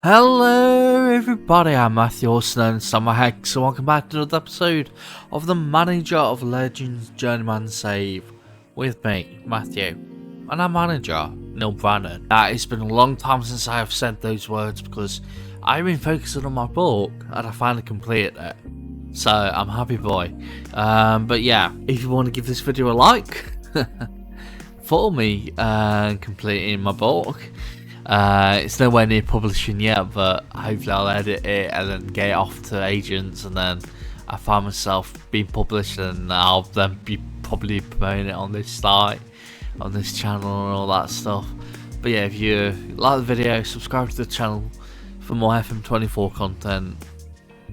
Hello everybody, I'm Matthew Austin and SamuraiHex, and welcome back to another episode of the Manager of Legends Journeyman save with me, Matthew, and our manager, Neil Brannan. It's been a long time since I have said those words because I've been focusing on my book and I finally completed it, so I'm a happy boy. But yeah, if you want to give this video a like for me completing my book. It's nowhere near publishing yet, but hopefully I'll edit it and then get it off to agents, and then I find myself being published, and I'll then be probably promoting it on this site, on this channel and all that stuff. But yeah, if you like the video, subscribe to the channel for more FM24 content,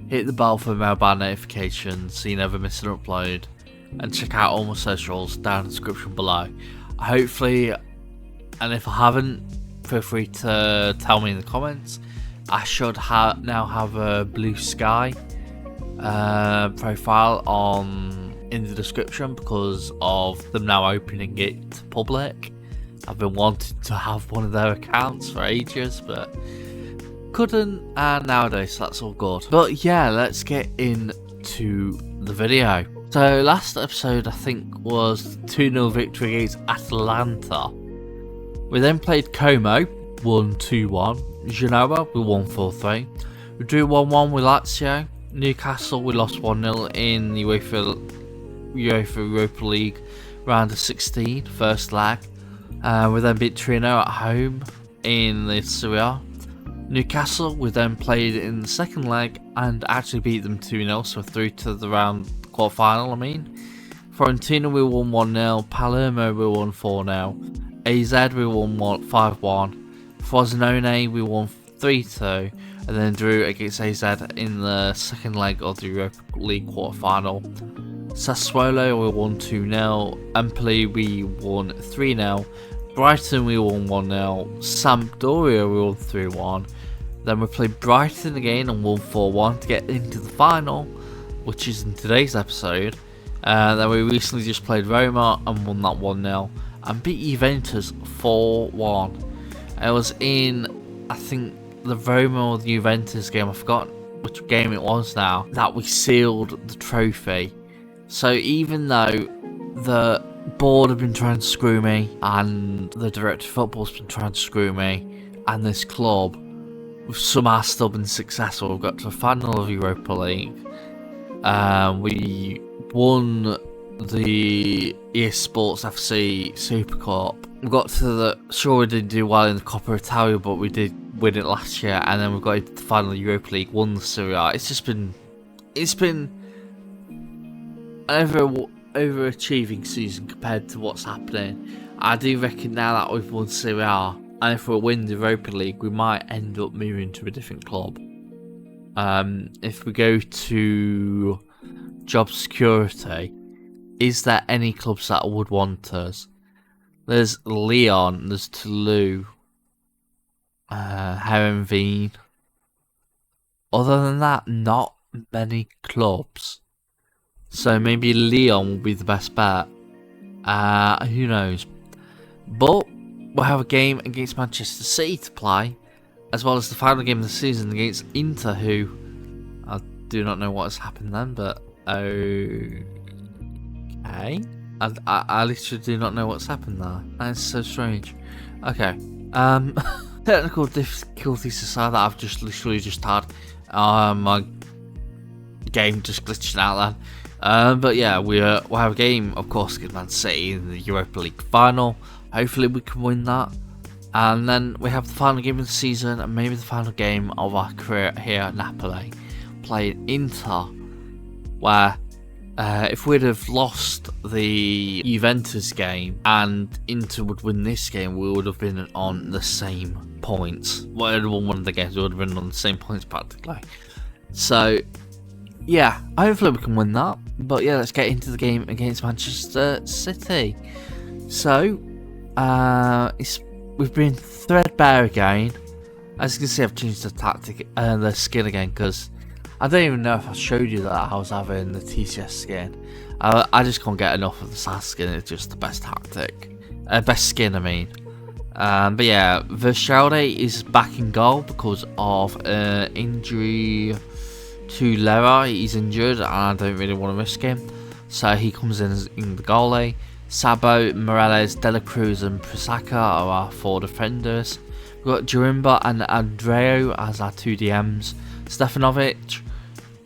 hit the bell for mobile notifications so you never miss an upload, and check out all my socials down in the description below. Hopefully, and if I haven't, feel free to tell me in the comments. I should now have a blue sky profile in the description because of them now opening it to public. I've been wanting to have one of their accounts for ages, but couldn't, and nowadays that's all good. But yeah, let's get into the video. So last episode I think was 2-0 victory against Atalanta. We then played Como, won 2-1. Genoa, we won 4-3. We drew 1-1 with Lazio. Newcastle, we lost 1-0 in the Europa League round of 16, first leg. We then beat Torino at home in the Serie A. Newcastle, we then played in the second leg and actually beat them 2-0, so through to the quarter-final, Fiorentina, we won 1-0. Palermo, we won 4-0. AZ, we won 5-1. Frosinone, we won 3-2, and then drew against AZ in the second leg of the Europa League quarter-final. Sassuolo, we won 2-0. Empoli, we won 3-0. Brighton, we won 1-0. Sampdoria, we won 3-1. Then we played Brighton again and won 4-1 to get into the final, which is in today's episode. Then we recently just played Roma and won that 1-0. And beat Juventus 4-1. It was in, I think, the Roma or the Juventus game, I forgot which game it was now, that we sealed the trophy. So even though the board have been trying to screw me, and the director of football's been trying to screw me, and this club, we've somehow still been successful. We've got to the final of Europa League. We won the EA Sports FC Super Cup. We got to we didn't do well in the Coppa Italia, but we did win it last year, and then we got into the final of the Europa League, won the Serie A. It's been an overachieving season compared to what's happening. I do reckon now that we've won Serie A, and if we win the Europa League, we might end up moving to a different club. If we go to job security, is there any clubs that would want us? There's Lyon, there's Toulouse, Herenveen. Other than that, not many clubs. So maybe Lyon will be the best bet. Who knows? But we'll have a game against Manchester City to play, as well as the final game of the season against Inter, who I do not know what has happened then, but okay. I literally do not know what's happened there. That's so strange. Okay. Technical difficulties aside that I've literally just had. My game just glitching out then. But yeah, we'll have a game, of course, against Man City in the Europa League final. Hopefully we can win that. And then we have the final game of the season, and maybe the final game of our career here at Napoli, playing Inter, where if we'd have lost the Juventus game and Inter would win this game, we would have been on the same points. Well, we'd have won one of the games, we would have been on the same points practically. So, yeah, hopefully we can win that. But yeah, let's get into the game against Manchester City. So, we've been threadbare again. As you can see, I've changed the tactic and the skin again because I don't even know if I showed you that I was having the TCS skin. I just can't get enough of the SAS skin. It's just the best tactic. Best skin, I mean. But yeah, Verschalde is back in goal because of injury to Lera. He's injured and I don't really want to risk him. So he comes in as the goalie. Sabo, Morales, Dela Cruz and Prisaka are our 4 defenders. We've got Jarimba and Andreu as our 2 DMs. Stefanovic,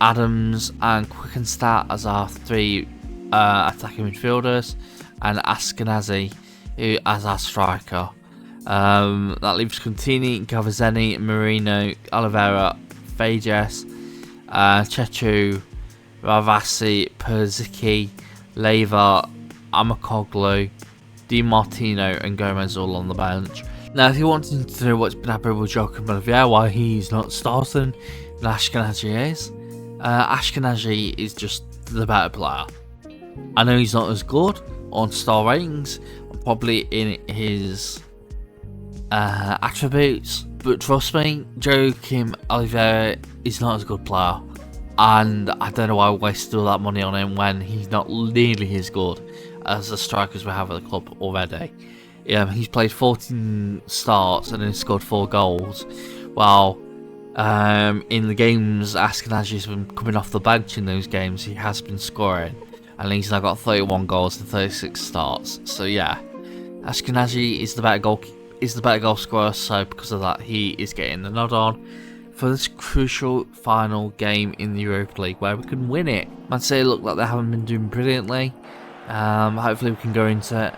Adams and Quickenstat as our 3 attacking midfielders. And Ashkenazi as our striker. That leaves Contini, Gavazzeni, Marino, Oliveira, Fages, Chechu, Ravasi, Perzicki, Leva, Amakoglu, Di Martino and Gomez all on the bench. Now if you're wanting to know what's been happening with Joachim Olivier, why he's not starting, then Ashkenazi is. Ashkenazi is just the better player. I know he's not as good on star ratings, probably in his attributes, but trust me, Joachim Olivier is not as good player, and I don't know why we wasted all that money on him when he's not nearly as good as the strikers we have at the club already. He's played 14 starts and then scored 4 goals, while in the games Ashkenazi's been coming off the bench in those games, he has been scoring, and he's now got 31 goals in 36 starts. So yeah, Ashkenazi is the better goal scorer, so because of that he is getting the nod on for this crucial final game in the Europa League where we can win it. Man City look like they haven't been doing brilliantly. Hopefully we can go into it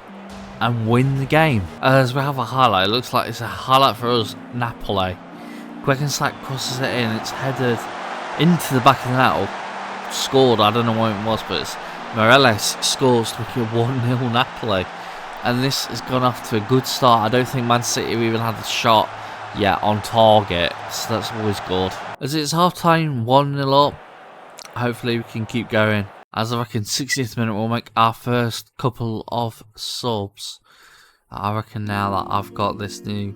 and win the game. As we have a highlight, it looks like it's a highlight for us, Napoli. Quickenstat crosses it in, it's headed into the back of the net, or scored, I don't know what it was, but it's Morales scores to make it 1-0 Napoli. And this has gone off to a good start. I don't think Man City have even had a shot yet on target, so that's always good. As it's half time, 1-0 up, hopefully we can keep going. As I reckon 60th minute we'll make our first couple of subs. I reckon now that I've got this new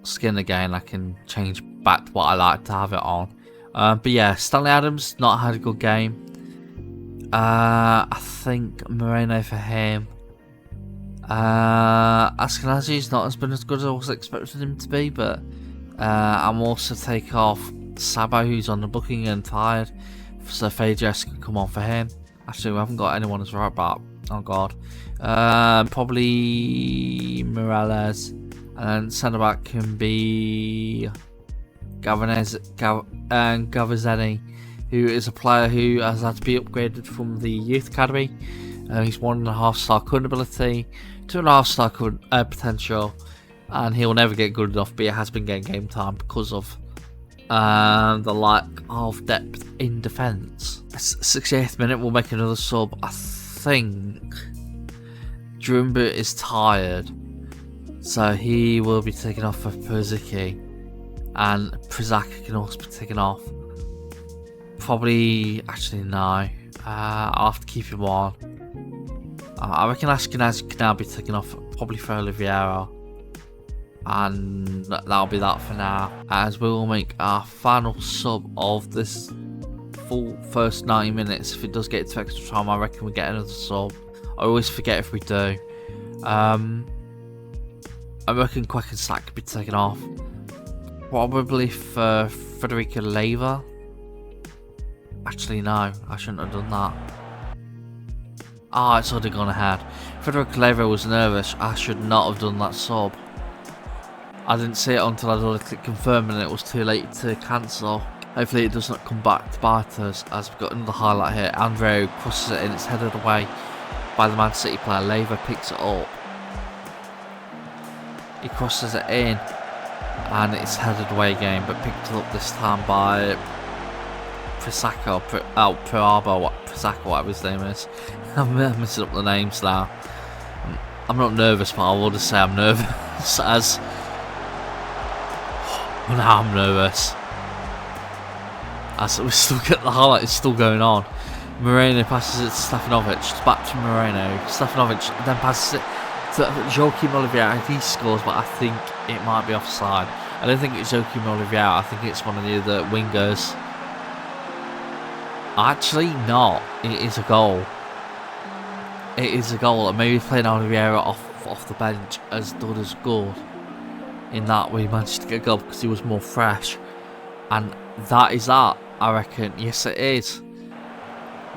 skin again, I can change back to what I like to have it on. But yeah, Stanley Adams not had a good game. I think Moreno for him. Ashkenazi's not been as good as I was expecting him to be, but I'm also take off Sabo, who's on the booking and tired, so Fajes can come on for him. Actually, we haven't got anyone as right back. Oh god. Probably Morales, and then centre back can be Gavazzeni, who is a player who has had to be upgraded from the youth academy. He's 1.5 star current ability, 2.5 star current potential, and he'll never get good enough, but he has been getting game time because of the lack of depth in defence. 68th minute, we'll make another sub. I think Jarimba is tired, so he will be taken off for Perzicki, and Prisaka can also be taken off. Probably, actually no, I'll have to keep him on. I reckon Ashkenazi can now be taken off, probably for Oliveira, and that'll be that for now, as we will make our final sub of this full first 90 minutes. If it does get to extra time, I reckon we get another sub. I always forget if we do. I reckon Quickenstat could be taken off, probably for Federico Leva. Actually no, I shouldn't have done that. It's already gone ahead. Federico Leva was nervous, I should not have done that sub. I didn't see it until I clicked confirm and it was too late to cancel. Hopefully it does not come back to bite us, as we've got another highlight here. Andreu crosses it in, it's headed away by the Man City player. Leva picks it up. He crosses it in and it's headed away again, but picked up this time by Prisaka, or Prisaka, whatever his name is. I'm messing up the names now. I'm not nervous, but I will just say I'm nervous as... Well, now I'm nervous. As we still get the highlight, it's still going on. Moreno passes it to Stefanovic, it's back to Moreno. Stefanovic then passes it to Joachim Olivier. He scores, but I think it might be offside. I don't think it's Joachim Olivier, I think it's one of the other wingers. Actually, not. It is a goal. It is a goal. Maybe playing Oliveira off off the bench as good as good. In that we managed to get a goal because he was more fresh. And that is that, I reckon. Yes, it is.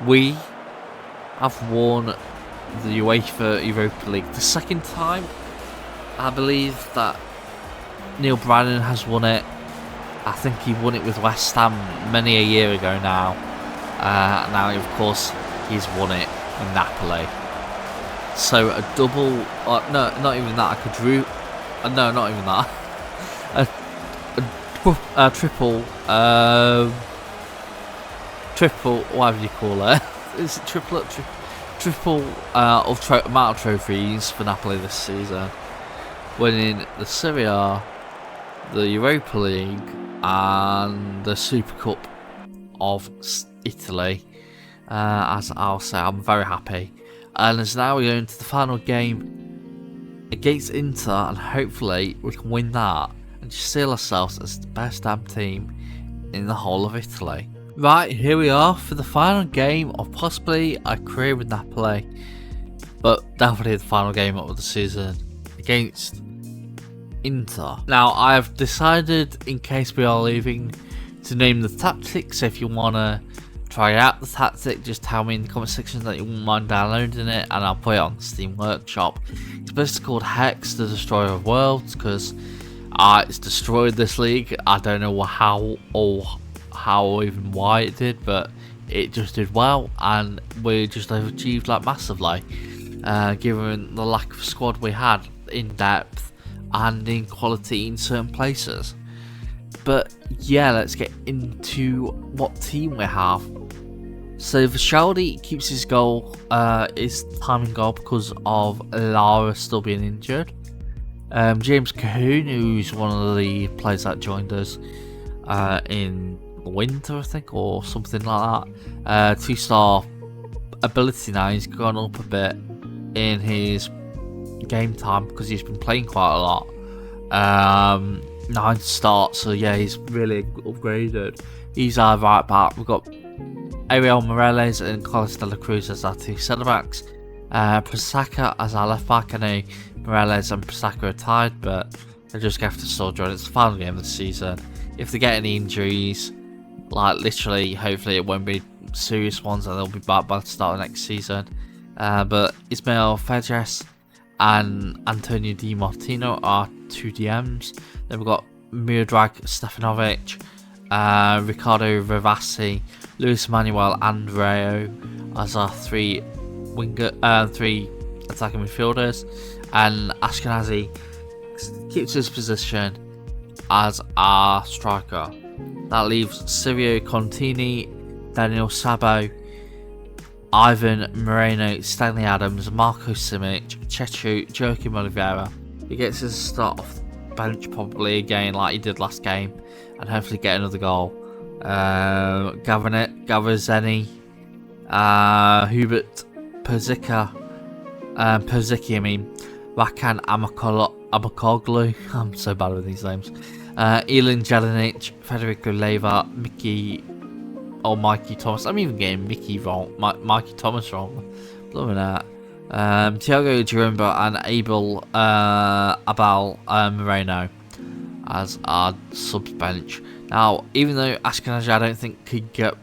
We have won the UEFA Europa League. The second time, I believe, that Neil Brennan has won it. I think he won it with West Ham many a year ago now. Now, of course, he's won it with Napoli. So a double, no, not even that. I could drew. No, not even that. A triple, whatever you call it. Is it triplet? Triple amount of trophies for Napoli this season, winning the Serie A, the Europa League, and the Super Cup of Italy. As I'll say, I'm very happy. And as now we go into the final game against Inter, and hopefully we can win that and just seal ourselves as the best damn team in the whole of Italy. Right, here we are for the final game of possibly a career with Napoli, but definitely the final game of the season against Inter. Now, I have decided, in case we are leaving, to name the tactics. So if you want to try out the tactic, just tell me in the comment section that you wouldn't mind downloading it, and I'll put it on the Steam Workshop. It's basically called Hex, the Destroyer of Worlds, because it's destroyed this league. I don't know how or even why it did, but it just did well, and we just overachieved like massively, given the lack of squad we had in depth and in quality in certain places. But yeah, let's get into what team we have. So Vishaldi keeps his goal, his timing goal, because of Lara still being injured. James Cahoon, who's one of the players that joined us in the winter, I think, or something like that. 2-star ability now. He's gone up a bit in his game time because he's been playing quite a lot. 9 starts, so yeah, he's really upgraded. He's our right back. We've got Ariel Morales and Carlos de la Cruz as our 2 centre backs. Prasaka as our left back. I know Morales and Prasaka are tied, but they just have to soldier on. It's the final game of the season. If they get any injuries, like literally, hopefully it won't be serious ones, and they'll be back by the start of next season. But Ismail Fedres and Antonio Di Martino are 2 DMs. Then we've got Miodrag Stefanovic, Ricardo Ravasi, Luis Manuel Andreo as our 3 attacking midfielders, and Ashkenazi keeps his position as our striker. That leaves Silvio Contini, Daniel Sabo, Ivan Moreno, Stanley Adams, Marco Simic, Chechu, Joaquim Oliveira. He gets his start off the bench probably again like he did last game, and hopefully get another goal. Gavarzeni, Hubert Perzicki, Rakan Amakoglu, I'm so bad with these names. Elin Jelenic, Federico Leva, Mikey Thomas. I'm even getting Mikey wrong, Mikey Thomas wrong. Loving that. Thiago Girumba and Abel Moreno as our subs bench. Now, even though Ashkenazi I don't think could get...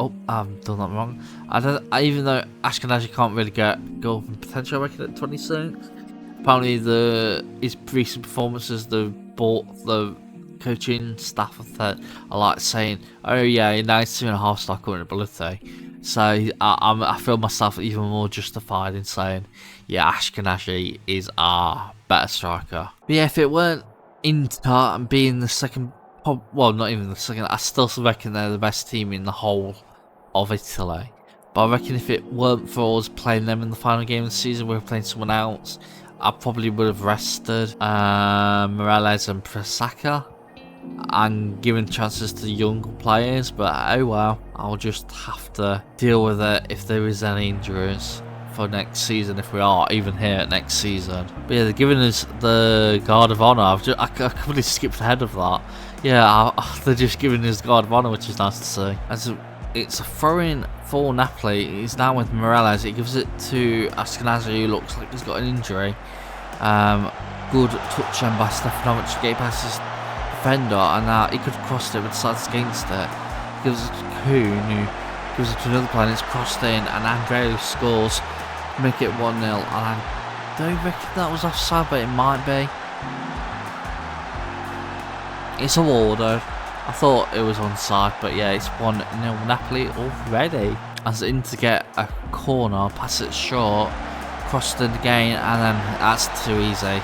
Oh, I've done that wrong. Even though Ashkenazi can't really get goal potential, I reckon, at 26. Apparently, his recent performances, the coaching staff are like saying, oh yeah, he now 2.5-star current ability. So I feel myself even more justified in saying, yeah, Ashkenazi is our better striker. But yeah, if it weren't Inter and being the second, well, not even the second, I still reckon they're the best team in the whole of Italy. But I reckon if it weren't for us playing them in the final game of the season, we were playing someone else, I probably would have rested Morales and Prasaka and given chances to younger players, but oh well, I'll just have to deal with it if there is any injuries for next season, if we are even here at next season. But yeah, they're giving us the Guard of Honour. I completely skipped ahead of that. Yeah, they're just giving us Guard of Honour, which is nice to see. It's a throw-in for Napoli. He's now with Morales. It gives it to Ashkenazi, who looks like he's got an injury. Good touch in by Stefanovic to get past his defender, and he could have crossed it, but decides against it. He gives it to Kuhn, who gives it to another player, and it's crossed in, and Andreu scores to make it 1-0. And I don't reckon that was offside, but it might be. It's awarded. I thought it was onside, but yeah, it's 1-0 Napoli already. As Inter get a corner, pass it short, crossed it again, and then that's too easy.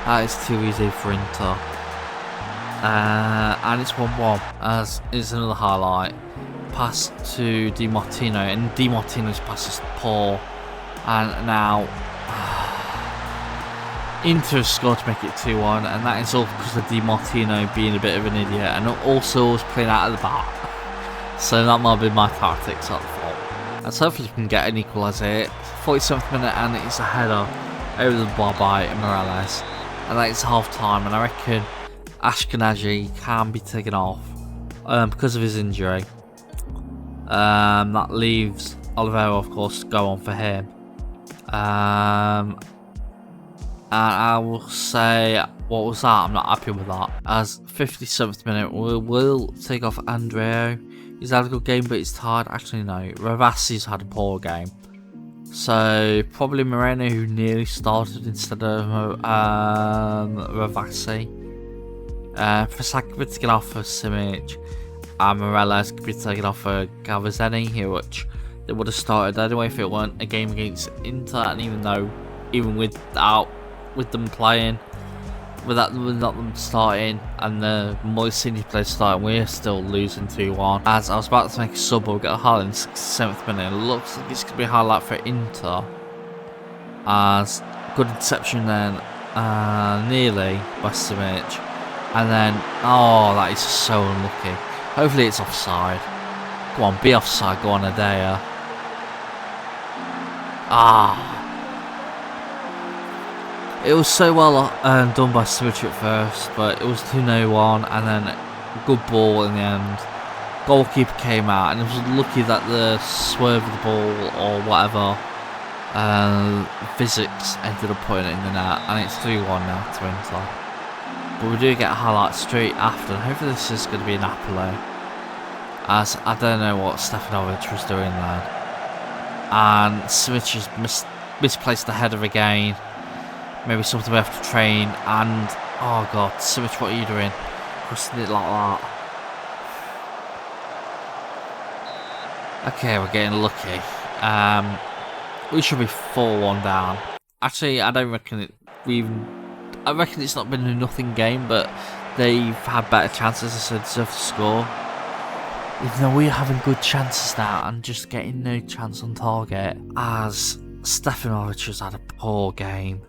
That is too easy for Inter. And it's 1-1, as it's another highlight. Pass to Di Martino, and Di Martino's pass is poor. And now Inter have scored to make it 2-1, and that is all because of Di Martino being a bit of an idiot, and also was playing out of the back. So that might be my tactics at the fault. Let's hopefully we can get an equaliser. 47th minute, and it's a header over the bar by Morales. And that is half time, and I reckon Ashkenazi can be taken off because of his injury. That leaves Oliveira, of course, to go on for him. And I will say, what was that? I'm not happy with that. As 57th minute, we will take off Andreu. He's had a good game, but he's tired. Actually, no. Ravasi's had a poor game. So, probably Moreno, who nearly started instead of Ravasi. Prasakovic to get off for Simic. And Morales could be taken off for Gavazzeni here, which they would have started anyway if it weren't a game against Inter. And even with them playing, without them starting, and the more senior players starting, we're still losing 2-1. As I was about to make a sub, we'll get a highlight in the 67th minute. It looks like it's going to be a highlight for Inter. As good interception then, nearly by Simic. And then, oh, that is so unlucky. Hopefully it's offside. Go on, be offside, go on, Adea. It was so well done by Simic at first, but it was 2-1, and then a good ball in the end. Goalkeeper came out, and it was lucky that the swerve of the ball or whatever, physics ended up putting it in the net, and it's 3-1 now to Inter. But we do get a highlight straight after, and hopefully this is going to be Napoli, as I don't know what Stefanovic was doing there. And Simic has misplaced the header again. Maybe something we have to train, and oh god, Simic, what are you doing? Crossing it like that. Okay, we're getting lucky. We should be 4-1 down. Actually, I don't reckon I reckon it's not been a nothing game, but they've had better chances, so they deserve to score. Even though we're having good chances now and just getting no chance on target, as Stefanovic has had a poor game.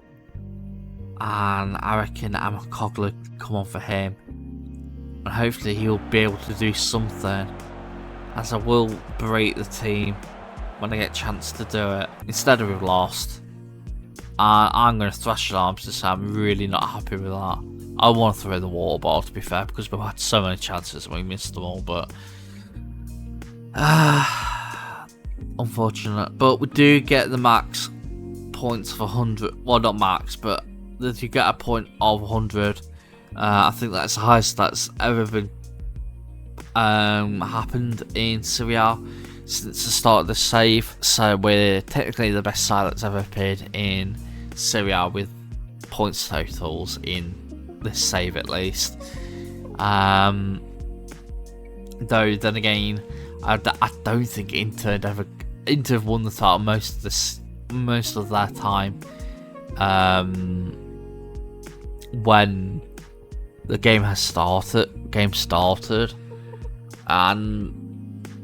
And I reckon Amakoglu can come on for him, and hopefully he'll be able to do something, as I will berate the team when I get a chance to do it. Instead of we've lost, I'm going to thrash alarms to say I'm really not happy with that. I want to throw the water bottle, to be fair, because we've had so many chances and we missed them all, but unfortunate. But we do get the max points for 100, well, not max, but that you get a point of 100. I think that's the highest that's ever been happened in Serie A since the start of the save. So we're technically the best side that's ever appeared in Serie A with points totals in this save, at least. Though then again, I don't think Inter have won the title most of their time. When the game started, and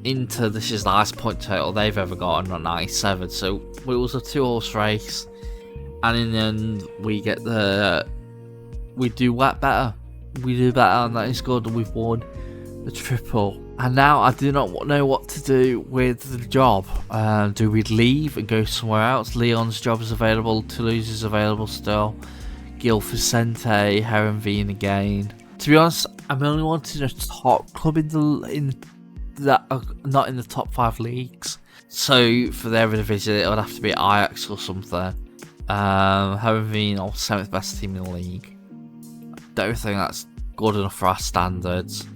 Inter, this is the highest point total they've ever gotten at 97, so it was a 2-horse race, and in the end we do better, and that is good. We've won the triple, and now I do not know what to do with the job. Do we leave and go somewhere else? Leon's job is available, Toulouse is available still, Gil Vicente, Herenveen again. To be honest, I'm only wanting a top club not in the top 5 leagues. So for their division, it would have to be Ajax or something. Having been our 7th best team in the league, don't think that's good enough for our standards.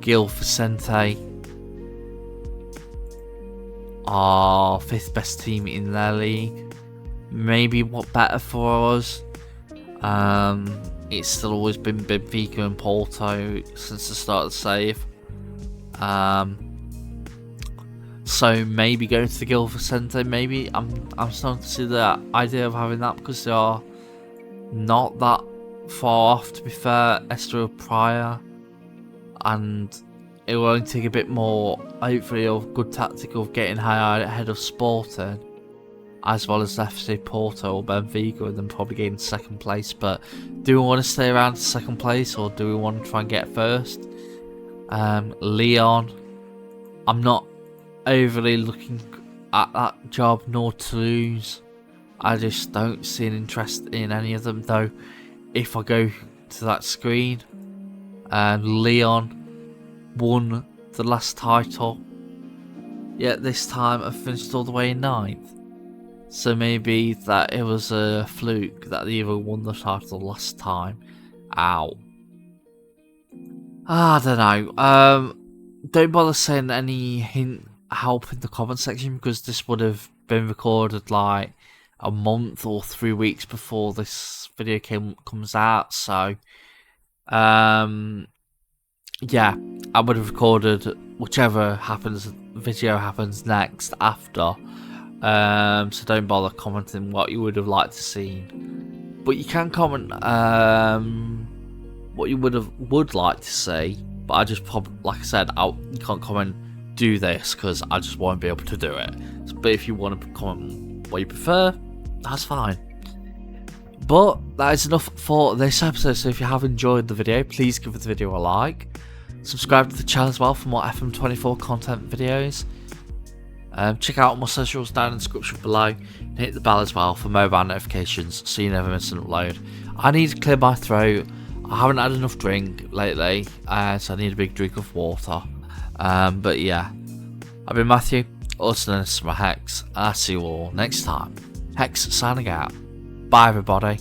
Gil Vicente, our 5th best team in their league, maybe what better for us. It's still always been Benfica and Porto since the start of the save. So maybe going to the Gil Vicente, maybe I'm starting to see the idea of having that, because they are not that far off, to be fair, Estoril prior, and it will only take a bit more, hopefully, of good tactic of getting high ahead of Sporting, as well as FC Porto or Benfica, and then probably getting 2nd place. But do we want to stay around 2nd place, or do we want to try and get 1st? Lyon, I'm not overly looking at that job, nor Toulouse. I just don't see an interest in any of them, though. If I go to that screen, Lyon won the last title, yet this time I finished all the way in 9th. So maybe that it was a fluke that they even won the title last time out. I don't know. Don't bother saying any help in the comment section, because this would have been recorded like a month or 3 weeks before this video comes out. So yeah, I would have recorded whichever video happens next after. So don't bother commenting what you would have liked to see, but you can comment what you would like to see. But I just like I said, you can't comment do this, because I just won't be able to do it. But if you want to comment what you prefer, that's fine. But that is enough for this episode. So if you have enjoyed the video, please give the video a like, subscribe to the channel as well for more FM24 content videos. Check out my socials down in the description below, and hit the bell as well for mobile notifications so you never miss an upload. I need to clear my throat. I haven't had enough drink lately, so I need a big drink of water. But yeah, I've been Matthew, also known as SamuraiHex. I'll see you all next time. Hex signing out. Bye everybody.